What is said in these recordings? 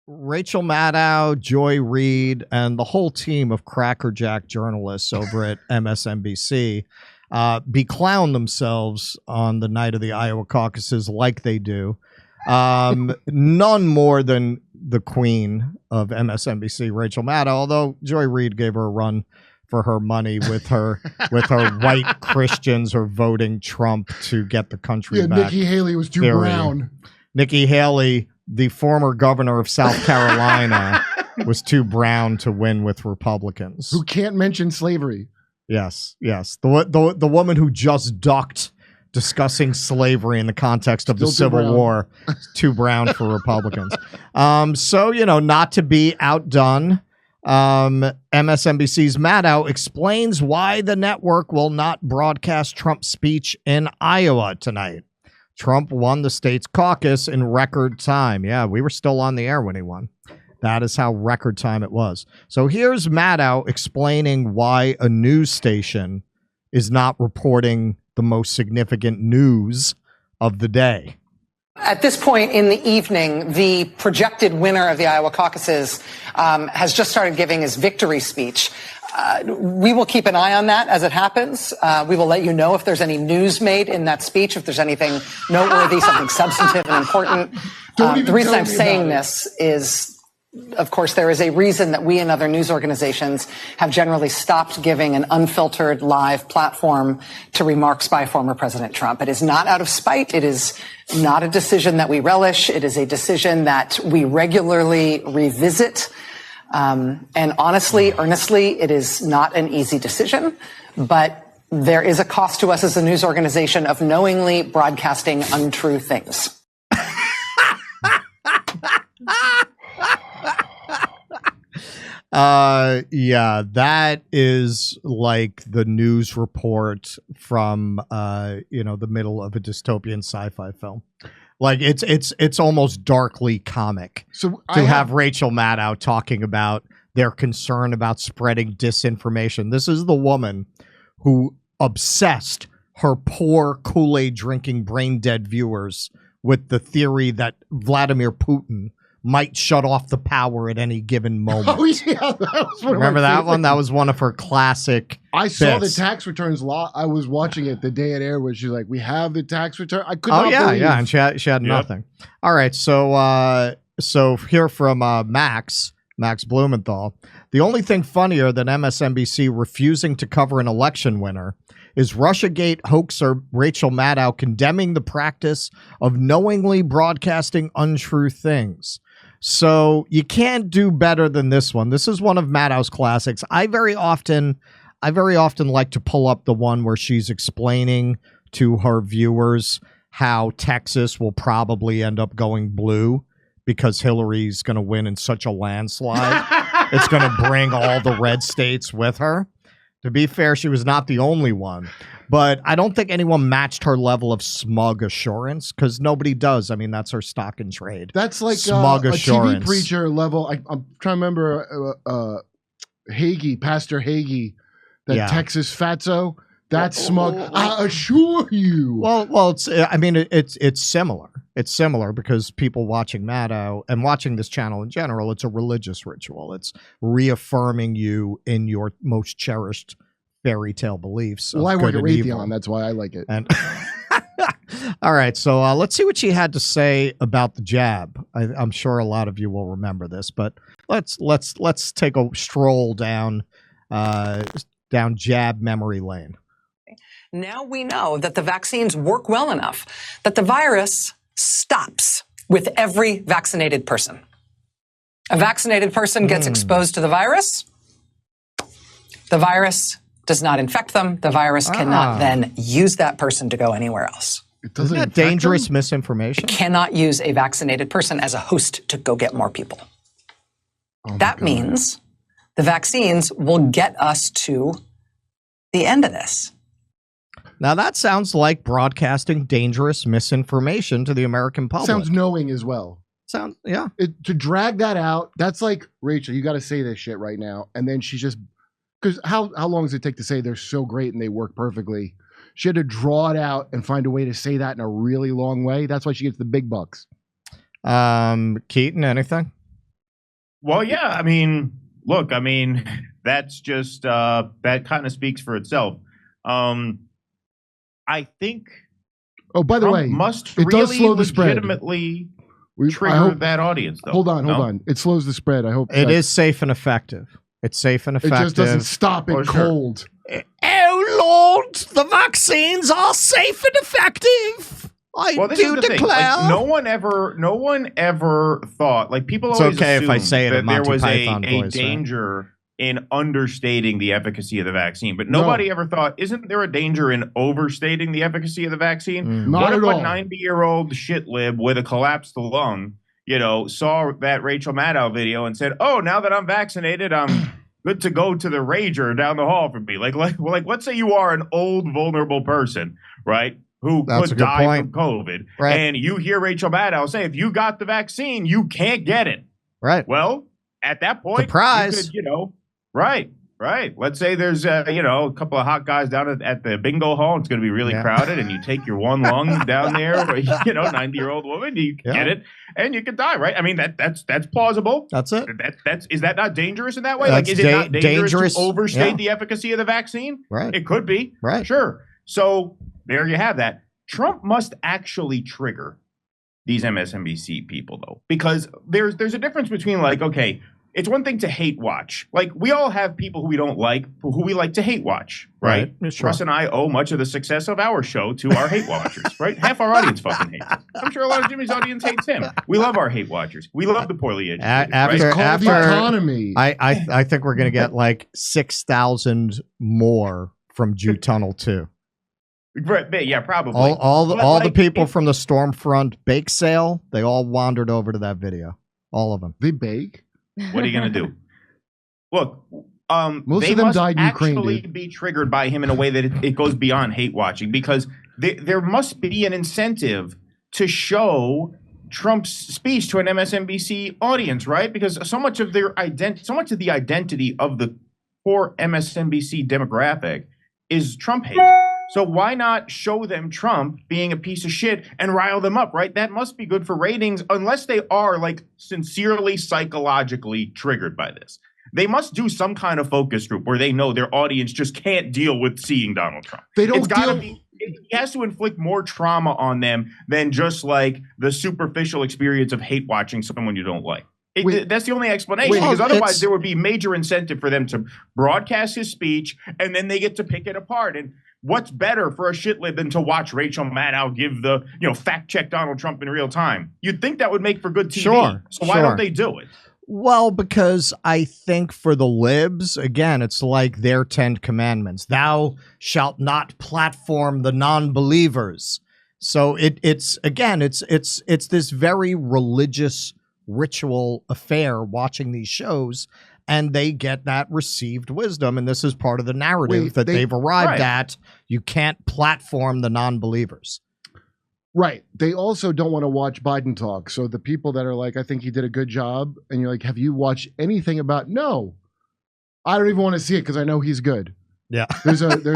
Rachel Maddow, Joy Reid, and the whole team of crackerjack journalists over at MSNBC beclown themselves on the night of the Iowa caucuses like they do. None more than the queen of MSNBC, Rachel Maddow, although Joy Reid gave her a run for her money with her white Christians who are voting Trump to get the country back. Nikki Haley was too brown. Nikki Haley, the former governor of South Carolina, was too brown to win with Republicans. Who can't mention slavery. Yes. The woman who just ducked discussing slavery in the context of the Civil War, too brown for Republicans. So, not to be outdone, MSNBC's Maddow explains why the network will not broadcast Trump's speech in Iowa tonight. Trump won the state's caucus in record time. Yeah, we were still on the air when he won. That is how record time it was. So here's Maddow explaining why a news station is not reporting the most significant news of the day. At this point in the evening, the projected winner of the Iowa caucuses has just started giving his victory speech. We will keep an eye on that as it happens. We will let you know if there's any news made in that speech, if there's anything noteworthy, something substantive and important. The reason I'm saying this is, of course, there is a reason that we and other news organizations have generally stopped giving an unfiltered live platform to remarks by former President Trump. It is not out of spite. It is not a decision that we relish. It is a decision that we regularly revisit. And honestly, earnestly, it is not an easy decision, but there is a cost to us as a news organization of knowingly broadcasting untrue things. Yeah, that is like the news report from, the middle of a dystopian sci-fi film. Like it's almost darkly comic to have Rachel Maddow talking about their concern about spreading disinformation. This is the woman who obsessed her poor Kool-Aid drinking brain dead viewers with the theory that Vladimir Putin might shut off the power at any given moment. Oh, yeah. That was one Remember that one? That was one of her classic saw bits. the tax returns law. I was watching it the day it aired where she's like, we have the tax return. I could not believe. Yeah. And she had nothing. All right. So here from Max Blumenthal. The only thing funnier than MSNBC refusing to cover an election winner is Russiagate hoaxer Rachel Maddow condemning the practice of knowingly broadcasting untrue things. So you can't do better than this one. This is one of Maddow's classics. I very often like to pull up the one where she's explaining to her viewers how Texas will probably end up going blue because Hillary's going to win in such a landslide. It's going to bring all the red states with her. To be fair, she was not the only one. But I don't think anyone matched her level of smug assurance because nobody does. I mean, that's her stock in trade. That's like smug assurance. TV preacher level. I'm trying to remember Hagee, Pastor Hagee, that Texas fatso. That's smug. I assure you. Well, it's similar. It's similar because people watching Maddow and watching this channel in general, it's a religious ritual. It's reaffirming you in your most cherished fairy tale beliefs. Well, I work at Raytheon. That's why I like it. And all right, so let's see what she had to say about the jab. I'm sure a lot of you will remember this, but let's take a stroll down jab memory lane. Now we know that the vaccines work well enough that the virus stops with every vaccinated person. A vaccinated person gets exposed to the virus. The virus does not infect them. The virus cannot then use that person to go anywhere else. Isn't that dangerous misinformation? It cannot use a vaccinated person as a host to go get more people. That means the vaccines will get us to the end of this. Now, that sounds like broadcasting dangerous misinformation to the American public. Sounds knowing as well. Yeah. To drag that out, that's like, Rachel, you got to say this shit right now. And then she just, because how long does it take to say they're so great and they work perfectly? She had to draw it out and find a way to say that in a really long way. That's why she gets the big bucks. Keaton, anything? Well, yeah. I mean, look. I mean, that's just that kind of speaks for itself. I think. Oh, by the way, must it does really slow the spread. legitimately trigger that audience, though. Hold on. It slows the spread. I hope it is safe and effective. It's safe and effective. It just doesn't stop it cold. Oh Lord, the vaccines are safe and effective. I do declare. Like, no one ever thought. Like people always okay assumed if I say it that in there Monty was Python a voice, danger in understating the efficacy of the vaccine, but nobody ever thought, isn't there a danger in overstating the efficacy of the vaccine? Not what at if all. a 90-year-old shit lib with a collapsed lung, saw that Rachel Maddow video and said, "Oh, now that I'm vaccinated, I'm good to go to the rager down the hall from me." Like, let's say you are an old, vulnerable person, right? Who could die from COVID, right? And you hear Rachel Maddow say, "If you got the vaccine, you can't get it." Right. Well, at that point, surprise. You could, Right. Let's say there's a couple of hot guys down at the bingo hall. It's going to be really crowded, and you take your one lung down there, 90-year-old woman, you get it, and you could die, right? I mean that's plausible. That's it. Is that not dangerous in that way? That's like, is it not dangerous to overstate the efficacy of the vaccine? Right. It could be. Right. Sure. So there you have that. Trump must actually trigger these MSNBC people, though, because there's a difference between okay. It's one thing to hate watch. Like, we all have people who we don't like, who we like to hate watch, right? Sure. Russ and I owe much of the success of our show to our hate watchers, right? Half our audience fucking hates us. I'm sure a lot of Jimmy's audience hates him. We love our hate watchers. We love the poorly educated. After the economy. I think we're going to get 6,000 more from Jew Tunnel too. Right, yeah, probably. All the people from the Stormfront bake sale, they all wandered over to that video. All of them. They bake? What are you going to do? Look, most of them died in Ukraine. Actually, be triggered by him in a way that it goes beyond hate watching, because there must be an incentive to show Trump's speech to an MSNBC audience, right? Because so much of the identity of the core MSNBC demographic is Trump hate. So why not show them Trump being a piece of shit and rile them up, right? That must be good for ratings, unless they are sincerely psychologically triggered by this. They must do some kind of focus group where they know their audience just can't deal with seeing Donald Trump. He has to inflict more trauma on them than just the superficial experience of hate watching someone you don't like. That's the only explanation, because otherwise there would be major incentive for them to broadcast his speech, and then they get to pick it apart. And what's better for a shitlib than to watch Rachel Maddow give the, fact check Donald Trump in real time? You'd think that would make for good TV. Sure. So why don't they do it? Well, because I think for the libs, again, it's like their 10 commandments. Thou shalt not platform the non-believers. So it's this very religious ritual affair watching these shows, and they get that received wisdom, and this is part of the narrative that they've arrived at. You can't platform the non-believers. Right. They also don't want to watch Biden talk. So the people that are I think he did a good job, and you're have you watched anything about? No, I don't even want to see it because I know he's good. Yeah. There's a the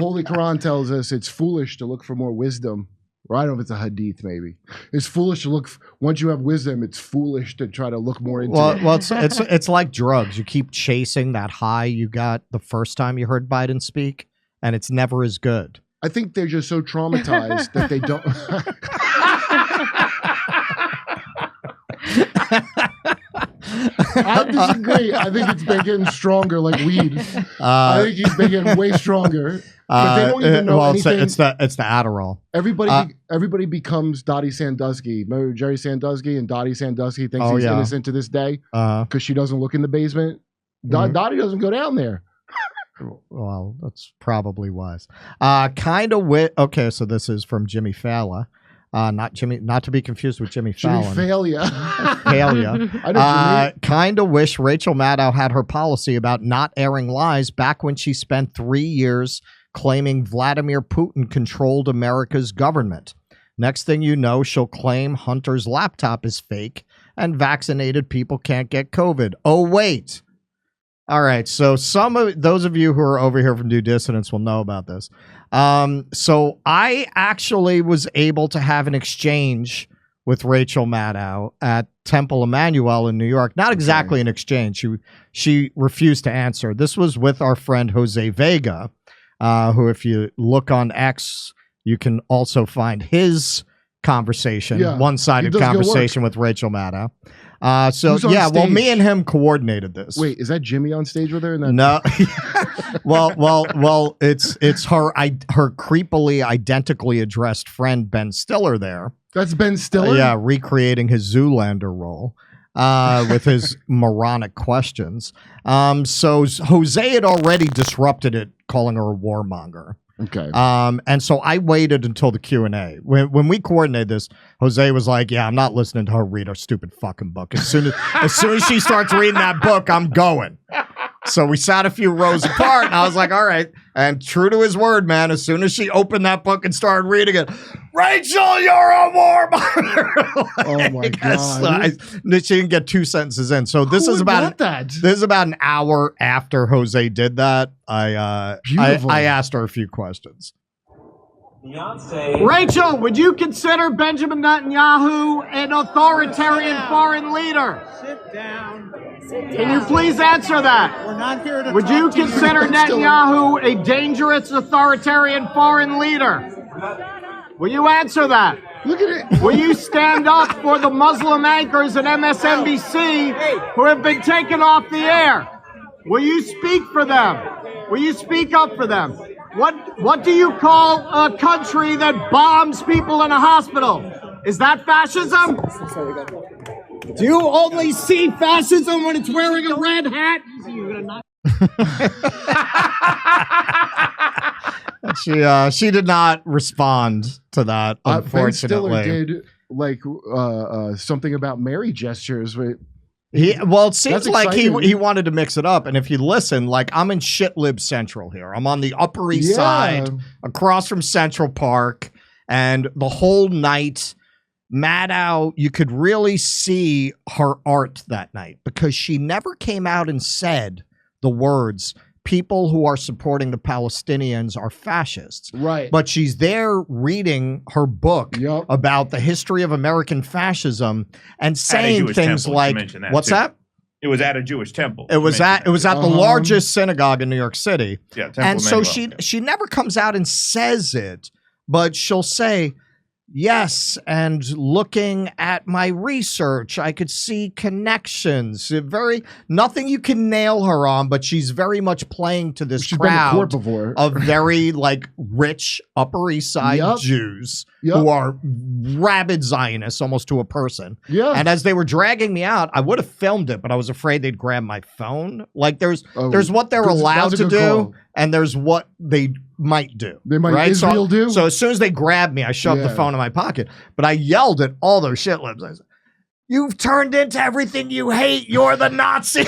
Holy Quran tells us it's foolish to look for more wisdom. Or I don't know if it's a hadith, maybe. It's foolish to look, once you have wisdom, it's foolish to try to look more into it. Well, it's like drugs. You keep chasing that high you got the first time you heard Biden speak, and it's never as good. I think they're just so traumatized that they don't. I disagree. I think it's been getting stronger like weed. I think he's been getting way stronger. But they don't even know anything. It's the Adderall. Everybody becomes Dottie Sandusky. Remember Jerry Sandusky and Dottie Sandusky thinks he's innocent to this day because she doesn't look in the basement. Dottie doesn't go down there. Well, that's probably wise. Okay, so this is from Jimmy Fallon. Not to be confused with Jimmy Fallon. Jimmy Failure. I know Jimmy. Kind of wish Rachel Maddow had her policy about not airing lies back when she spent 3 years claiming Vladimir Putin controlled America's government. Next thing you know, she'll claim Hunter's laptop is fake and vaccinated people can't get COVID. Oh, wait. All right, so some of those of you who are over here from New Dissidence will know about this. So I actually was able to have an exchange with Rachel Maddow at Temple Emmanuel in New York. Not exactly an exchange. She refused to answer. This was with our friend Jose Vega, who, if you look on X, you can also find his conversation, one-sided conversation with Rachel Maddow. Well, me and him coordinated this. Wait, is that Jimmy on stage with her? No. well, it's her creepily identically addressed friend Ben Stiller there. That's Ben Stiller? Yeah, recreating his Zoolander role with his moronic questions. So Jose had already disrupted it, calling her a warmonger. Okay. And so I waited until the Q&A. When we coordinated this, Jose was like, "Yeah, I'm not listening to her read her stupid fucking book. As soon as she starts reading that book, I'm going." So we sat a few rows apart, and I was like, all right. And true to his word, man, as soon as she opened that book and started reading it, "Rachel, you're a warmonger." Oh, my God. She didn't get 2 sentences in. So this is about an hour after Jose did that. I asked her a few questions. Rachel, would you consider Benjamin Netanyahu an authoritarian foreign leader? Sit down. Can you please answer that? We're not here to Would you consider Netanyahu a dangerous authoritarian foreign leader? Will you answer that? Look at it. Will you stand up for the Muslim anchors at MSNBC who have been taken off the air? Will you speak for them? Will you speak up for them? What do you call a country that bombs people in a hospital? Is that fascism? Do you only see fascism when it's wearing a red hat? She did not respond to that, unfortunately. Ben Stiller did like something about Mary gestures. It seems like he wanted to mix it up. And if you listen, like, I'm in Shitlib Central here. I'm on the Upper East Side, across from Central Park, and the whole night, Maddow, you could really see her art that night because she never came out and said the words, "People who are supporting the Palestinians are fascists." Right. But she's there reading her book about the history of American fascism and saying things like, "What's that?" It was at a Jewish temple. It was at the largest synagogue in New York City. Yeah, Temple and so Emmanuel. she never comes out and says it, but she'll say, "Yes, and looking at my research, I could see connections." Nothing you can nail her on, but she's very much playing to this crowd of very like rich Upper East Side Jews who are rabid Zionists almost to a person. Yeah. And as they were dragging me out, I would have filmed it, but I was afraid they'd grab my phone. Like there's what they're allowed to do, and there's what they might do. They might, right? Israel do. So as soon as they grabbed me, I shoved the phone in my pocket. But I yelled at all those shitlibs. I said, "You've turned into everything you hate. You're the Nazis."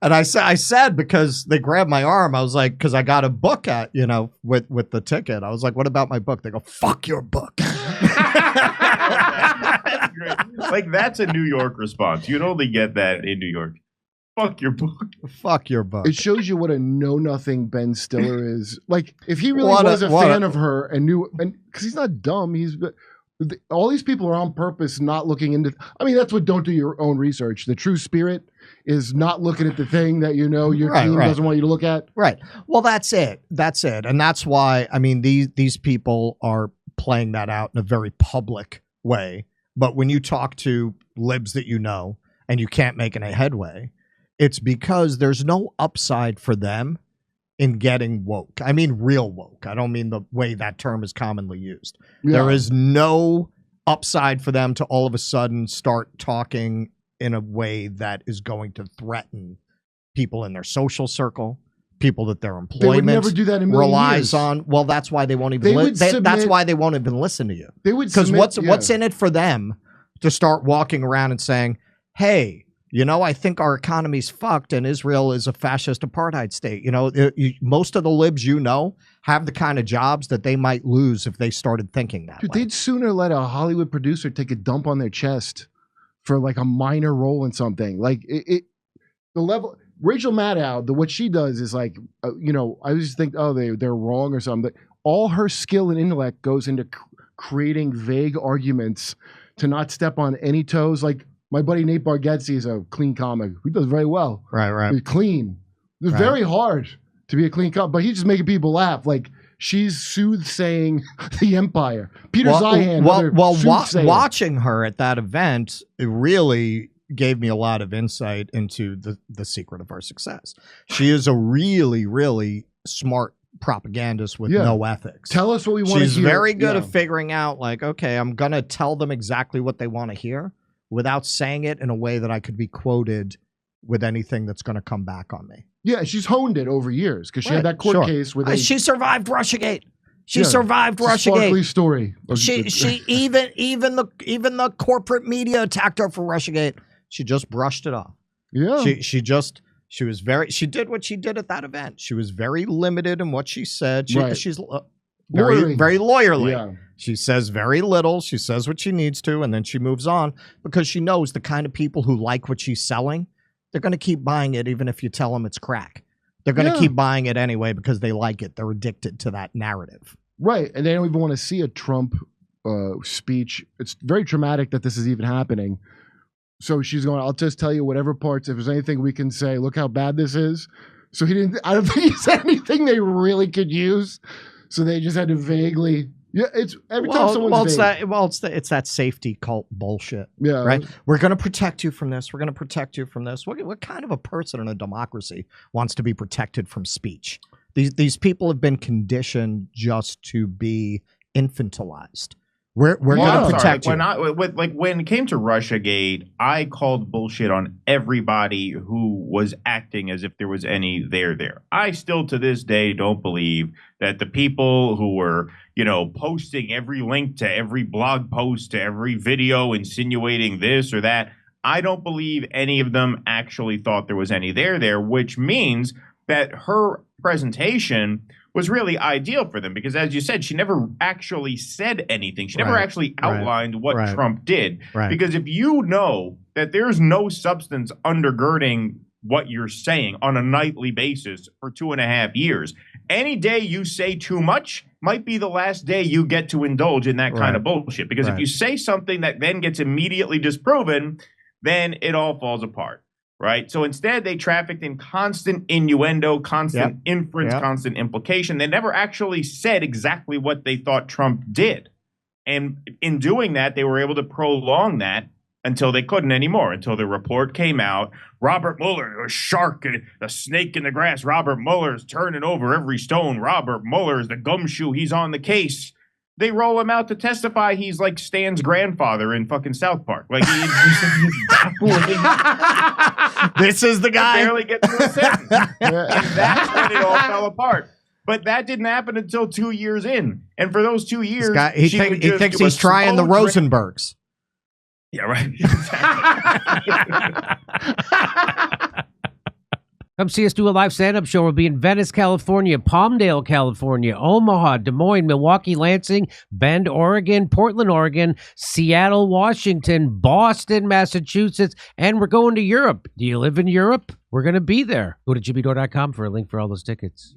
And I said, because they grabbed my arm, I was like, because I got a book with the ticket. I was like, "What about my book?" They go, "Fuck your book." That's great. Like, that's a New York response. You'd only get that in New York. Fuck your book. Fuck your book. It shows you what a know-nothing Ben Stiller is. Like, if he really was a fan of her and knew, and because he's not dumb, all these people are on purpose not looking into. I mean, that's what don't do your own research. The true spirit is not looking at the thing that your team doesn't want you to look at. Right. Well, that's it. And that's why, I mean, these people are playing that out in a very public way. But when you talk to libs that you know and you can't make any headway, it's because there's no upside for them in getting woke. I mean, real woke. I don't mean the way that term is commonly used. Yeah. There is no upside for them to all of a sudden start talking in a way that is going to threaten people in their social circle, people that their employment they would never do that in relies on. Well, that's why they won't even. That's why they won't even listen to you. They would, because what's in it for them to start walking around and saying, "Hey, I think our economy's fucked and Israel is a fascist apartheid state." Most of the libs have the kind of jobs that they might lose if they started thinking that way. They'd sooner let a Hollywood producer take a dump on their chest for like a minor role in something. Like the level Rachel Maddow, what she does is like, I just think, they're wrong or something. All her skill and intellect goes into creating vague arguments to not step on any toes. Like my buddy Nate Bargatze is a clean comic. He does very well. Right. He's clean. It's very hard to be a clean comic, but he's just making people laugh. Like she's soothsaying the empire. Peter Zeihan. Watching her at that event, it really gave me a lot of insight into the secret of her success. She is a really, really smart propagandist with no ethics. Tell us what we want to hear. She's very good at figuring out, like, okay, I'm going to tell them exactly what they want to hear without saying it in a way that I could be quoted with anything that's going to come back on me. Yeah, she's honed it over years because she had that court case with she survived Russiagate. She survived Russiagate. Sparkly story. She even the corporate media attacked her for Russiagate. She just brushed it off. Yeah. She did what she did at that event. She was very limited in what she said. She's very lawyerly. Yeah. She says very little. She says what she needs to, and then she moves on because she knows the kind of people who like what she's selling, they're going to keep buying it even if you tell them it's crack. They're going to keep buying it anyway because they like it. They're addicted to that narrative. Right, and they don't even want to see a Trump speech. It's very traumatic that this is even happening. So she's going, I'll just tell you whatever parts, if there's anything we can say, look how bad this is. So I don't think he said anything they really could use. So they just had to vaguely, it's every time someone's it's that safety cult bullshit. Yeah. Right? We're going to protect you from this. We're going to protect you from this. What kind of a person in a democracy wants to be protected from speech? These people have been conditioned just to be infantilized. We're going to protect you. When it came to Russiagate, I called bullshit on everybody who was acting as if there was any there. I still to this day don't believe that the people who were, posting every link to every blog post, to every video insinuating this or that, I don't believe any of them actually thought there was any there, which means that her presentation was really ideal for them because, as you said, she never actually said anything. She never actually outlined what Trump did. Right. Because if you know that there's no substance undergirding what you're saying on a nightly basis for 2.5 years, any day you say too much might be the last day you get to indulge in that kind of bullshit. Because if you say something that then gets immediately disproven, then it all falls apart. Right. So instead, they trafficked in constant innuendo, constant inference, constant implication. They never actually said exactly what they thought Trump did. And in doing that, they were able to prolong that until they couldn't anymore, until the report came out. Robert Mueller, a shark, a snake in the grass. Robert Mueller's turning over every stone. Robert Mueller's the gumshoe. He's on the case. They roll him out to testify. He's like Stan's grandfather in fucking South Park. Like he's this is the guy. Barely get through a sentence. And that's when it all fell apart. But that didn't happen until 2 years in. And for those 2 years, he thinks he's trying the Rosenbergs. Yeah, right. Come see us do a live stand-up show. We'll be in Venice, California, Palmdale, California, Omaha, Des Moines, Milwaukee, Lansing, Bend, Oregon, Portland, Oregon, Seattle, Washington, Boston, Massachusetts, and we're going to Europe. Do you live in Europe? We're going to be there. Go to jimmydore.com for a link for all those tickets.